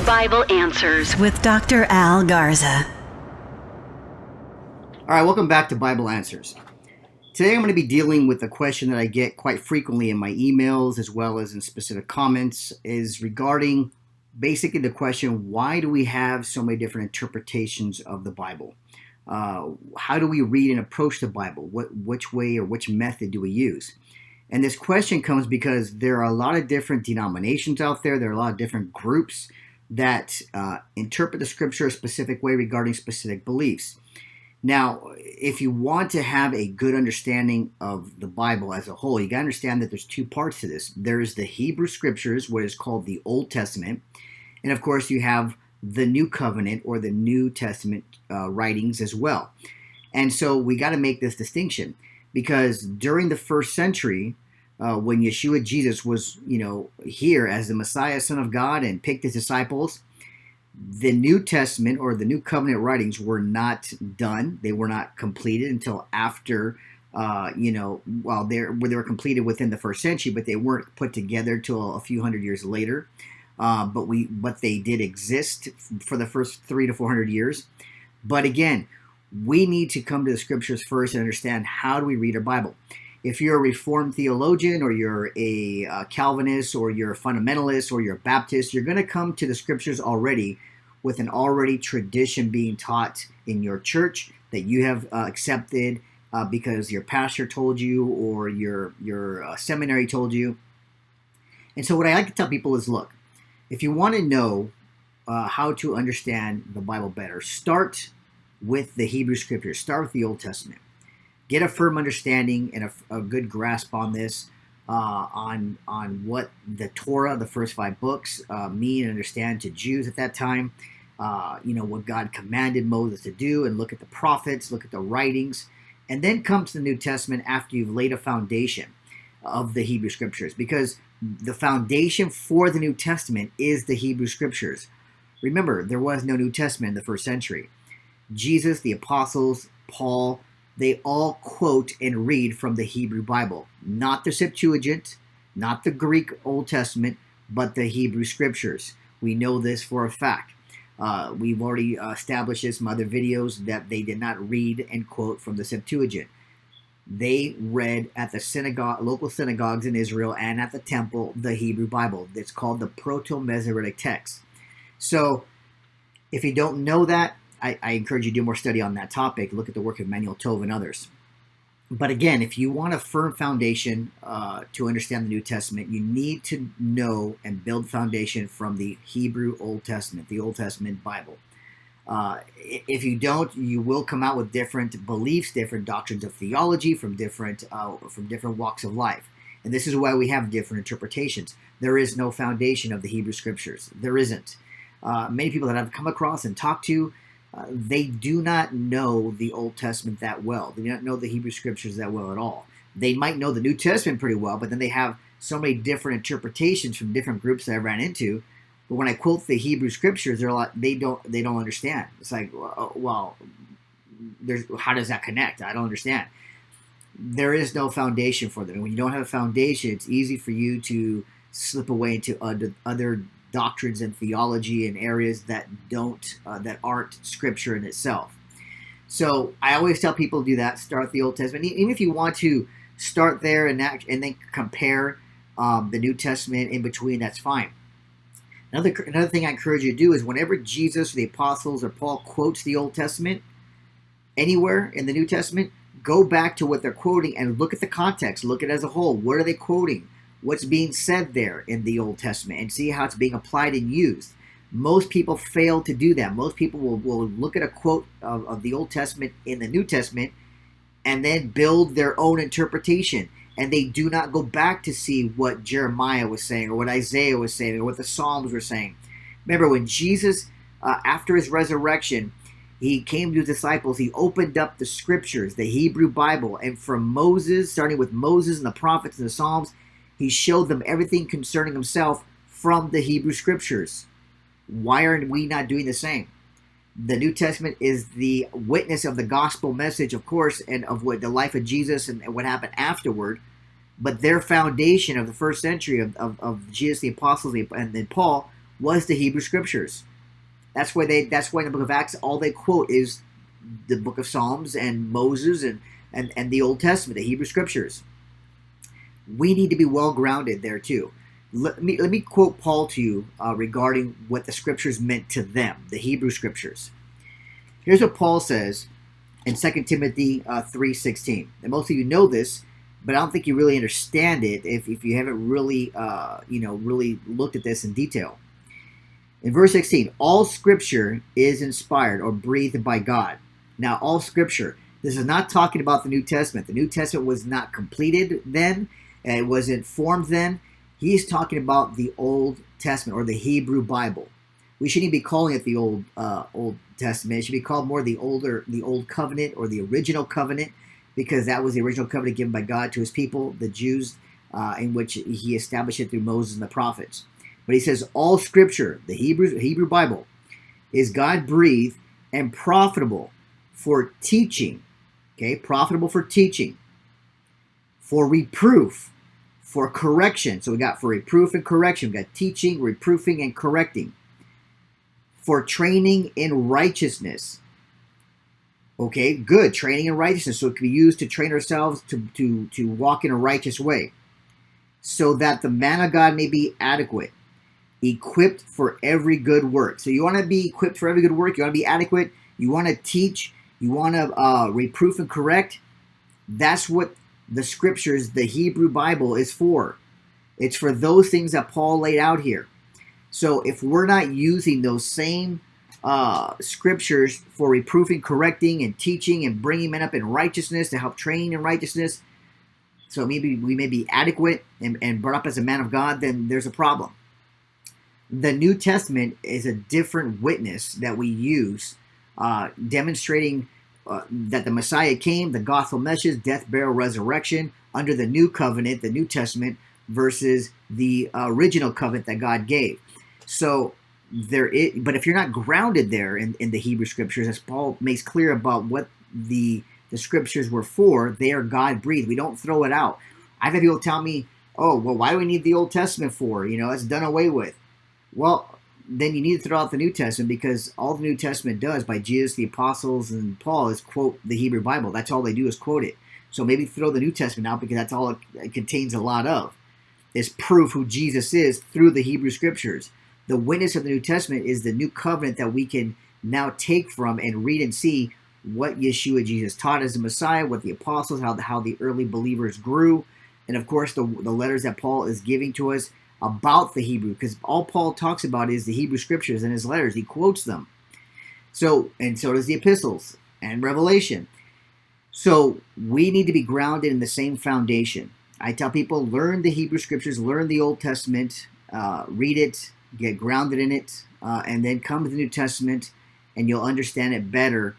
Bible Answers with Dr. Al Garza. All right, welcome back to Bible Answers. Today I'm going to be dealing with a question that I get quite frequently in my emails as well as in specific comments, is regarding basically the question, why do we have so many different interpretations of the Bible? How do we read and approach the Bible? Which way or which method do we use? And this question comes because there are a lot of different denominations out there. There are a lot of different groups that interpret the scripture a specific way regarding specific beliefs. Now, if you want to have a good understanding of the Bible as a whole, you got to understand that there's two parts to this. There's the Hebrew scriptures, what is called the Old Testament. And of course, you have the New Covenant or the New Testament writings as well. And so we got to make this distinction because during the first century, when Yeshua Jesus was, here as the Messiah, Son of God, and picked his disciples, the New Testament or the New Covenant writings were not done. They were not completed until after, they were completed within the first century, but they weren't put together till a few hundred years later. But they did exist for the first 300 to 400 years. But again, we need to come to the scriptures first and understand, how do we read our Bible? If you're a Reformed theologian or you're a Calvinist or you're a fundamentalist or you're a Baptist, you're going to come to the scriptures already with an already tradition being taught in your church that you have accepted because your pastor told you or your seminary told you. And so what I like to tell people is, look, if you want to know how to understand the Bible better, start with the Hebrew scriptures. Start with the Old Testament. Get a firm understanding and a good grasp on this, on what the Torah, the first 5 books, mean and understand to Jews at that time. What God commanded Moses to do, and look at the prophets, look at the writings, and then come to the New Testament after you've laid a foundation of the Hebrew scriptures, because the foundation for the New Testament is the Hebrew scriptures. Remember, there was no New Testament in the first century. Jesus, the apostles, Paul, they all quote and read from the Hebrew Bible, not the Septuagint, not the Greek Old Testament, but the Hebrew scriptures. We know this for a fact. We've already established this in other videos that they did not read and quote from the Septuagint. They read at the local synagogues in Israel and at the temple, the Hebrew Bible. It's called the Proto-Masoretic text. So if you don't know that, I encourage you to do more study on that topic. Look at the work of Manuel Tov and others. But again, if you want a firm foundation to understand the New Testament, you need to know and build foundation from the Hebrew Old Testament, the Old Testament Bible. If you don't, you will come out with different beliefs, different doctrines of theology from different walks of life. And this is why we have different interpretations. There is no foundation of the Hebrew Scriptures. There isn't. Many people that I've come across and talked to, they do not know the Old Testament that well. They do not know the Hebrew Scriptures that well at all. They might know the New Testament pretty well, but then they have so many different interpretations from different groups that I ran into. But when I quote the Hebrew Scriptures, they don't understand. It's like, well, how does that connect? I don't understand. There is no foundation for them. And when you don't have a foundation, it's easy for you to slip away into other doctrines and theology in areas that aren't Scripture in itself. So I always tell people to do that. Start the Old Testament, even if you want to start there and then compare the New Testament in between. That's fine. Another thing I encourage you to do is, whenever Jesus or the apostles or Paul quotes the Old Testament anywhere in the New Testament, go back to what they're quoting and look at the context. Look at it as a whole. What are they quoting? What's being said there in the Old Testament, and see how it's being applied and used. Most people fail to do that. Most people will look at a quote of the Old Testament in the New Testament and then build their own interpretation. And they do not go back to see what Jeremiah was saying or what Isaiah was saying or what the Psalms were saying. Remember, when Jesus, after his resurrection, he came to his disciples, he opened up the scriptures, the Hebrew Bible, and from Moses, starting with Moses and the prophets and the Psalms, he showed them everything concerning himself from the Hebrew scriptures. Why are we not doing the same? The New Testament is the witness of the gospel message, of course, and of what the life of Jesus and what happened afterward. But their foundation of the first century of Jesus, the apostles, and then Paul, was the Hebrew Scriptures. That's why in the book of Acts all they quote is the book of Psalms and Moses and the Old Testament, the Hebrew Scriptures. We need to be well grounded there too. Let me quote Paul to you regarding what the Scriptures meant to them, the Hebrew Scriptures. Here's what Paul says in 2 Timothy 3:16. And most of you know this, but I don't think you really understand it if you haven't really really looked at this in detail. In verse 16, all Scripture is inspired or breathed by God. Now, all Scripture, this is not talking about the New Testament. The New Testament was not completed then, and it wasn't formed then. He's talking about the Old Testament or the Hebrew Bible. We shouldn't be calling it the Old Testament. It should be called more the Old Covenant or the Original Covenant, because that was the original covenant given by God to his people, the Jews, in which he established it through Moses and the prophets. But he says all Scripture, the Hebrew Bible, is God-breathed and profitable for teaching. Okay, profitable for teaching, for reproof, for correction. So we got for reproof and correction. We got teaching, reproofing, and correcting. For training in righteousness. Okay, good. Training in righteousness. So it can be used to train ourselves to walk in a righteous way. So that the man of God may be adequate, equipped for every good work. So you want to be equipped for every good work. You want to be adequate. You want to teach. You want to reproof and correct. That's what the Scriptures, the Hebrew Bible, is for. It's for those things that Paul laid out here. So if we're not using those same Scriptures for reproofing, correcting, and teaching and bringing men up in righteousness to help train in righteousness, so maybe we may be adequate and brought up as a man of God, then there's a problem. The New Testament is a different witness that we use, demonstrating that the Messiah came, the gospel message, death, burial, resurrection, under the new covenant, the New Testament, versus the original covenant that God gave. So but if you're not grounded there in the Hebrew Scriptures, as Paul makes clear about what the Scriptures were for, they are God-breathed. We don't throw it out. I've had people tell me, oh, well, why do we need the Old Testament for? It's done away with. Well, then you need to throw out the New Testament, because all the New Testament does by Jesus, the apostles, and Paul is quote the Hebrew Bible. That's all they do is quote it. So maybe throw the New Testament out, because that's all it contains a lot of, is proof who Jesus is through the Hebrew Scriptures. The witness of the New Testament is the new covenant that we can now take from and read and see what Yeshua Jesus taught as the Messiah, what the apostles, how the early believers grew, and of course the letters that Paul is giving to us about the Hebrew, because all Paul talks about is the Hebrew Scriptures in his letters. He quotes them. So does the epistles and Revelation. So we need to be grounded in the same foundation. I tell people, learn the Hebrew Scriptures, learn the Old Testament, read it, get grounded in it, and then come to the New Testament, and you'll understand it better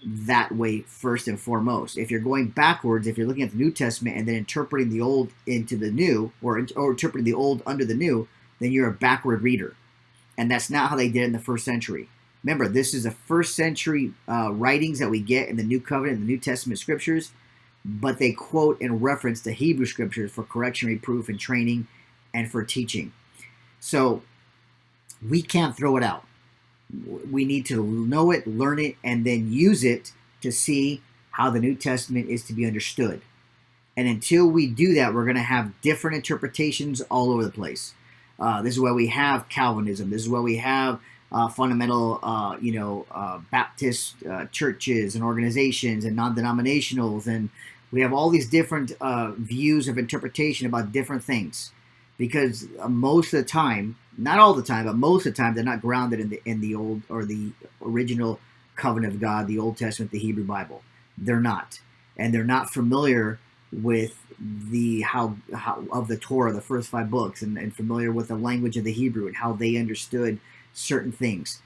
that way first and foremost. If you're going backwards, if you're looking at the New Testament and then interpreting the Old into the New, or interpreting the Old under the New, then you're a backward reader. And that's not how they did it in the first century. Remember, this is the first century writings that we get in the New Covenant, the New Testament Scriptures, but they quote and reference the Hebrew Scriptures for correction, reproof, and training, and for teaching. So we can't throw it out. We need to know it, learn it, and then use it to see how the New Testament is to be understood. And until we do that, we're going to have different interpretations all over the place. This is why we have Calvinism. This is why we have fundamental, Baptist churches and organizations and non-denominationals. And we have all these different views of interpretation about different things. Because most of the time, not all the time, but most of the time, they're not grounded in the old or the original covenant of God, the Old Testament, the Hebrew Bible. They're not, and they're not familiar with the how of the Torah, the first 5 books, and familiar with the language of the Hebrew and how they understood certain things.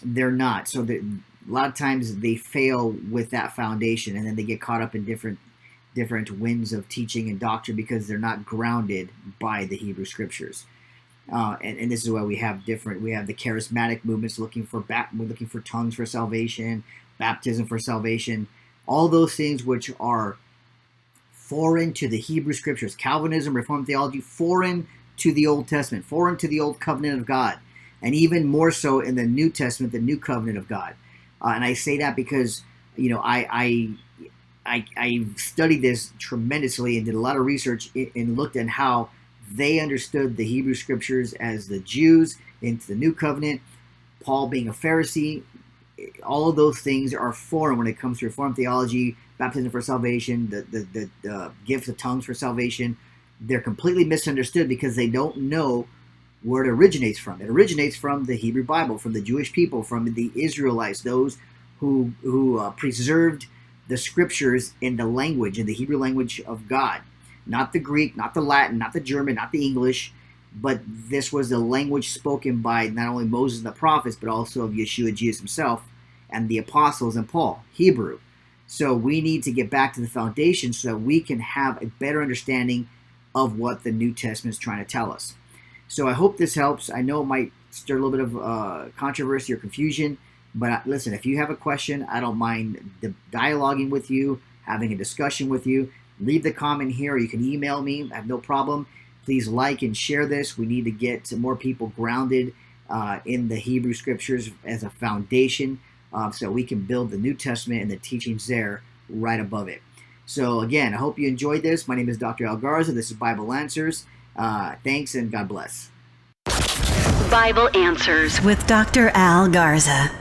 They're not. So a lot of times they fail with that foundation, and then they get caught up in different winds of teaching and doctrine because they're not grounded by the Hebrew Scriptures. And this is why we have the charismatic movements looking for tongues for salvation, baptism for salvation, all those things which are foreign to the Hebrew Scriptures. Calvinism, Reformed theology, foreign to the Old Testament, foreign to the Old Covenant of God, and even more so in the New Testament, the New Covenant of God. And I say that because, I studied this tremendously and did a lot of research and looked at how they understood the Hebrew Scriptures as the Jews into the New Covenant. Paul being a Pharisee, all of those things are foreign when it comes to Reformed theology, baptism for salvation, the gifts of tongues for salvation. They're completely misunderstood because they don't know where it originates from. It originates from the Hebrew Bible, from the Jewish people, from the Israelites, those who preserved the Scriptures in the language, in the Hebrew language of God. Not the Greek, not the Latin, not the German, not the English, but this was the language spoken by not only Moses and the prophets, but also of Yeshua, Jesus himself, and the apostles and Paul, Hebrew. So we need to get back to the foundation so that we can have a better understanding of what the New Testament is trying to tell us. So I hope this helps. I know it might stir a little bit of controversy or confusion, but listen, if you have a question, I don't mind dialoguing with you, having a discussion with you. Leave the comment here, or you can email me. I have no problem. Please like and share this. We need to get more people grounded in the Hebrew Scriptures as a foundation so we can build the New Testament and the teachings there right above it. So again, I hope you enjoyed this. My name is Dr. Al Garza. This is Bible Answers. Thanks and God bless. Bible Answers with Dr. Al Garza.